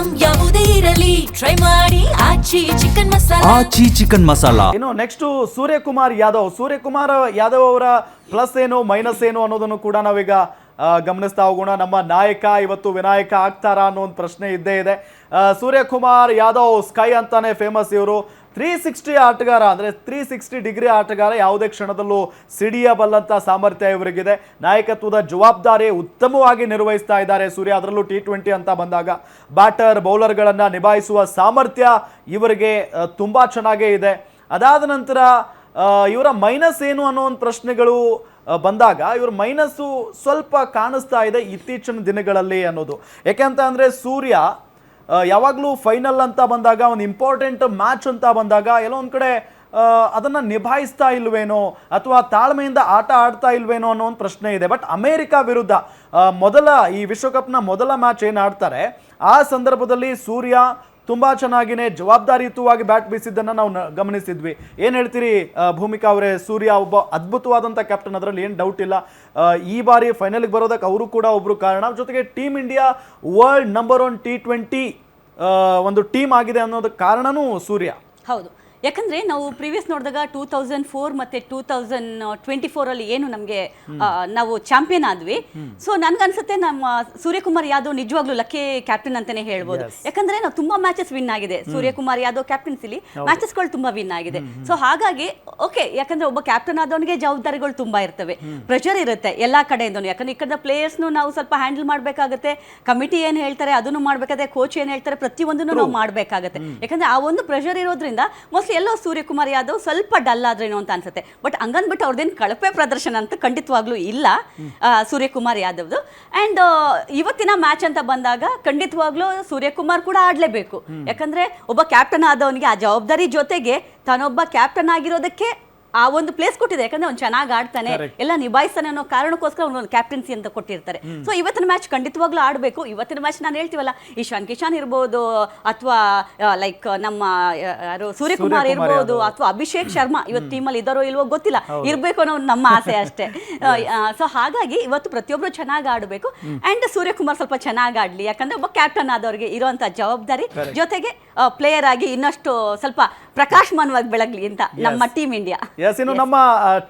Item ಯಾವುದೇ ಇರಲಿ try ಮಾಡಿ ಆಚಿ ಚಿಕನ್ ಮಸಾಲಾ. ಇನ್ನು ನೆಕ್ಸ್ಟ್ ಸೂರ್ಯಕುಮಾರ್ ಯಾದವ್ ಅವರ ಪ್ಲಸ್ ಏನು ಮೈನಸ್ ಏನು ಅನ್ನೋದನ್ನು ಕೂಡ ನಾವೀಗ ಗಮನಿಸ್ತಾ ಹೋಗೋಣ. ನಮ್ಮ ನಾಯಕ ಇವತ್ತು ವಿನಾಯಕ ಆಗ್ತಾರಾ ಅನ್ನೋ ಒಂದು ಪ್ರಶ್ನೆ ಇದ್ದೇ ಇದೆ. ಸೂರ್ಯಕುಮಾರ್ ಯಾದವ್ ಸ್ಕೈ ಅಂತಾನೆ ಫೇಮಸ್. ಇವರು 360 ಆಟಗಾರ, ಅಂದರೆ 360 ಡಿಗ್ರಿ ಆಟಗಾರ. ಯಾವುದೇ ಕ್ಷಣದಲ್ಲೂ ಸಿಡಿಯಬಲ್ಲಂತ ಸಾಮರ್ಥ್ಯ ಇವರಿಗಿದೆ. ನಾಯಕತ್ವದ ಜವಾಬ್ದಾರಿ ಉತ್ತಮವಾಗಿ ನಿರ್ವಹಿಸ್ತಾ ಇದ್ದಾರೆ ಸೂರ್ಯ. ಅದರಲ್ಲೂ T20 ಅಂತ ಬಂದಾಗ ಬ್ಯಾಟರ್ ಬೌಲರ್ಗಳನ್ನು ನಿಭಾಯಿಸುವ ಸಾಮರ್ಥ್ಯ ಇವರಿಗೆ ತುಂಬ ಚೆನ್ನಾಗೇ ಇದೆ. ಅದಾದ ನಂತರ ಇವರ ಮೈನಸ್ ಏನು ಅನ್ನೋ ಒಂದು ಪ್ರಶ್ನೆಗಳು ಬಂದಾಗ ಇವ್ರ ಮೈನಸ್ಸು ಸ್ವಲ್ಪ ಕಾಣಿಸ್ತಾ ಇದೆ ಇತ್ತೀಚಿನ ದಿನಗಳಲ್ಲಿ ಅನ್ನೋದು. ಯಾಕೆಂತ ಅಂದರೆ ಸೂರ್ಯ ಯಾವಾಗಲೂ ಫೈನಲ್ ಅಂತ ಬಂದಾಗ, ಒಂದು ಇಂಪಾರ್ಟೆಂಟ್ ಮ್ಯಾಚ್ ಅಂತ ಬಂದಾಗ ಎಲ್ಲೋ ಒಂದು ಕಡೆ ಅದನ್ನು ನಿಭಾಯಿಸ್ತಾ ಇಲ್ವೇನೋ ಅಥವಾ ತಾಳ್ಮೆಯಿಂದ ಆಟ ಆಡ್ತಾ ಇಲ್ವೇನೋ ಅನ್ನೋ ಒಂದು ಪ್ರಶ್ನೆ ಇದೆ. ಬಟ್ ಅಮೇರಿಕಾ ವಿರುದ್ಧ ಈ ವಿಶ್ವಕಪ್ನ ಮೊದಲ ಮ್ಯಾಚ್ ಏನು ಆಡ್ತಾರೆ ಆ ಸಂದರ್ಭದಲ್ಲಿ ಸೂರ್ಯ ತುಂಬ ಚೆನ್ನಾಗಿನೇ ಜವಾಬ್ದಾರಿಯುತವಾಗಿ ಬ್ಯಾಟ್ ಬೀಸಿದ್ದನ್ನು ನಾವು ಗಮನಿಸಿದ್ವಿ. ಏನು ಹೇಳ್ತೀರಿ ಭೂಮಿಕಾ ಅವರೇ? ಸೂರ್ಯ ಒಬ್ಬ ಅದ್ಭುತವಾದಂಥ ಕ್ಯಾಪ್ಟನ್, ಅದರಲ್ಲಿ ಏನು ಡೌಟ್ ಇಲ್ಲ. ಈ ಬಾರಿ ಫೈನಲ್ಗೆ ಬರೋದಕ್ಕೆ ಅವರು ಕೂಡ ಒಬ್ಬರು ಕಾರಣ. ಜೊತೆಗೆ team India world number 1 T20 ಒಂದು ಟೀಮ್ ಆಗಿದೆ ಅನ್ನೋದಕ್ಕೆ ಕಾರಣನೂ ಸೂರ್ಯ. ಹೌದು, ಯಾಕಂದ್ರೆ ನಾವು ಪ್ರೀವಿಯಸ್ ನೋಡಿದಾಗ 2004 ಮತ್ತೆ 2024 ಏನು ನಮಗೆ ನಾವು ಚಾಂಪಿಯನ್ ಆದ್ವಿ. ಸೊ ನನ್ಗನ್ಸುತ್ತೆ ನಮ್ಮ ಸೂರ್ಯಕುಮಾರ್ ಯಾದವ್ ನಿಜವಾಗ್ಲೂ ಲಕ್ಕಿ ಕ್ಯಾಪ್ಟನ್ ಅಂತಾನೆ ಹೇಳ್ಬೋದು. ಯಾಕಂದ್ರೆ ನಾವು ತುಂಬಾ ಮ್ಯಾಚಸ್ ವಿನ್ ಆಗಿದೆ ಸೂರ್ಯಕುಮಾರ್ ಯಾದವ್ ಕ್ಯಾಪ್ಟನ್ಸಿಲಿ, ಮ್ಯಾಚಸ್ಗಳು ತುಂಬಾ ವಿನ್ ಆಗಿದೆ. ಸೊ ಹಾಗಾಗಿ ಓಕೆ, ಯಾಕಂದ್ರೆ ಒಬ್ಬ ಕ್ಯಾಪ್ಟನ್ ಆದವನಿಗೆ ಜವಾಬ್ದಾರಿಗಳು ತುಂಬಾ ಇರ್ತವೆ, ಪ್ರೆಷರ್ ಇರುತ್ತೆ ಎಲ್ಲಾ ಕಡೆಯಿಂದನು. ಯಾಕಂದ್ರೆ ಈ ಕಡೆ ಪ್ಲೇಯರ್ಸ್ನು ನಾವು ಸ್ವಲ್ಪ ಹ್ಯಾಂಡಲ್ ಮಾಡ್ಬೇಕಾಗತ್ತೆ, ಕಮಿಟಿ ಏನ್ ಹೇಳ್ತಾರೆ ಅದನ್ನು ಮಾಡ್ಬೇಕಾಗತ್ತೆ, ಕೋಚ್ ಏನ್ ಹೇಳ್ತಾರೆ ಪ್ರತಿಯೊಂದನ್ನು ನಾವು ಮಾಡ್ಬೇಕಾಗತ್ತೆ. ಯಾಕಂದ್ರೆ ಆ ಒಂದು ಪ್ರೆಷರ್ ಇರೋದ್ರಿಂದ ಎಲ್ಲೋ ಸೂರ್ಯಕುಮಾರ್ ಯಾದವ್ ಸ್ವಲ್ಪ ಡಲ್ ಆದ್ರೇನೋ ಅಂತ ಅನ್ಸುತ್ತೆ. ಬಟ್ ಹಂಗನ್ಬಿಟ್ಟು ಅವ್ರದ್ದೇನು ಕಳಪೆ ಪ್ರದರ್ಶನ ಅಂತ ಖಂಡಿತವಾಗ್ಲೂ ಇಲ್ಲ ಸೂರ್ಯಕುಮಾರ್ ಯಾದವ್ದು. ಅಂಡ್ ಇವತ್ತಿನ ಮ್ಯಾಚ್ ಅಂತ ಬಂದಾಗ ಖಂಡಿತವಾಗ್ಲೂ ಸೂರ್ಯಕುಮಾರ್ ಕೂಡ ಆಡ್ಲೇಬೇಕು. ಯಾಕಂದ್ರೆ ಒಬ್ಬ ಕ್ಯಾಪ್ಟನ್ ಆದವನಿಗೆ ಆ ಜವಾಬ್ದಾರಿ ಜೊತೆಗೆ ತಾನೊಬ್ಬ ಕ್ಯಾಪ್ಟನ್ ಆಗಿರೋದಕ್ಕೆ ಆ ಒಂದು ಪ್ಲೇಸ್ ಕೊಟ್ಟಿದೆ. ಯಾಕಂದ್ರೆ ಅವ್ನು ಚೆನ್ನಾಗಿ ಆಡ್ತಾನೆ, ಎಲ್ಲ ನಿಭಾಯಿಸ್ತಾನೆ ಅನ್ನೋ ಕಾರಣಕ್ಕೋಸ್ಕರ ಅವ್ನು ಒಂದು ಕ್ಯಾಪ್ಟನ್ಸಿ ಅಂತ ಕೊಟ್ಟಿರ್ತಾರೆ. ಸೊ ಇವತ್ತಿನ ಮ್ಯಾಚ್ ಖಂಡಿತವಾಗ್ಲೂ ಆಡಬೇಕು. ಇವತ್ತಿನ ಮ್ಯಾಚ್ ನಾನು ಹೇಳ್ತೀವಲ್ಲ, ಇಶಾನ್ ಕಿಶಾನ್ ಇರ್ಬೋದು, ಅಥವಾ ಲೈಕ್ ನಮ್ಮ ಯಾರು ಸೂರ್ಯಕುಮಾರ್ ಇರ್ಬೋದು, ಅಥವಾ ಅಭಿಷೇಕ್ ಶರ್ಮಾ ಇವತ್ತು ಟೀಮಲ್ಲಿ ಇದ್ದಾರೋ ಇಲ್ವೋ ಗೊತ್ತಿಲ್ಲ, ಇರಬೇಕು ಅನ್ನೋ ನಮ್ಮ ಆಸೆ ಅಷ್ಟೇ. ಸೊ ಹಾಗಾಗಿ ಇವತ್ತು ಪ್ರತಿಯೊಬ್ಬರು ಚೆನ್ನಾಗಿ ಆಡಬೇಕು. ಅಂಡ್ ಸೂರ್ಯಕುಮಾರ್ ಸ್ವಲ್ಪ ಚೆನ್ನಾಗಿ ಆಡ್ಲಿ, ಯಾಕಂದ್ರೆ ಒಬ್ಬ ಕ್ಯಾಪ್ಟನ್ ಆದವ್ರಿಗೆ ಇರುವಂತ ಜವಾಬ್ದಾರಿ, ಜೊತೆಗೆ ಪ್ಲೇಯರ್ ಆಗಿ ಇನ್ನಷ್ಟು ಸ್ವಲ್ಪ ಪ್ರಕಾಶಮಾನವಾಗಿ ಬೆಳಗ್ಲಿ ಅಂತ ನಮ್ಮ ಟೀಮ್ ಇಂಡಿಯಾ. ಇನ್ನು ನಮ್ಮ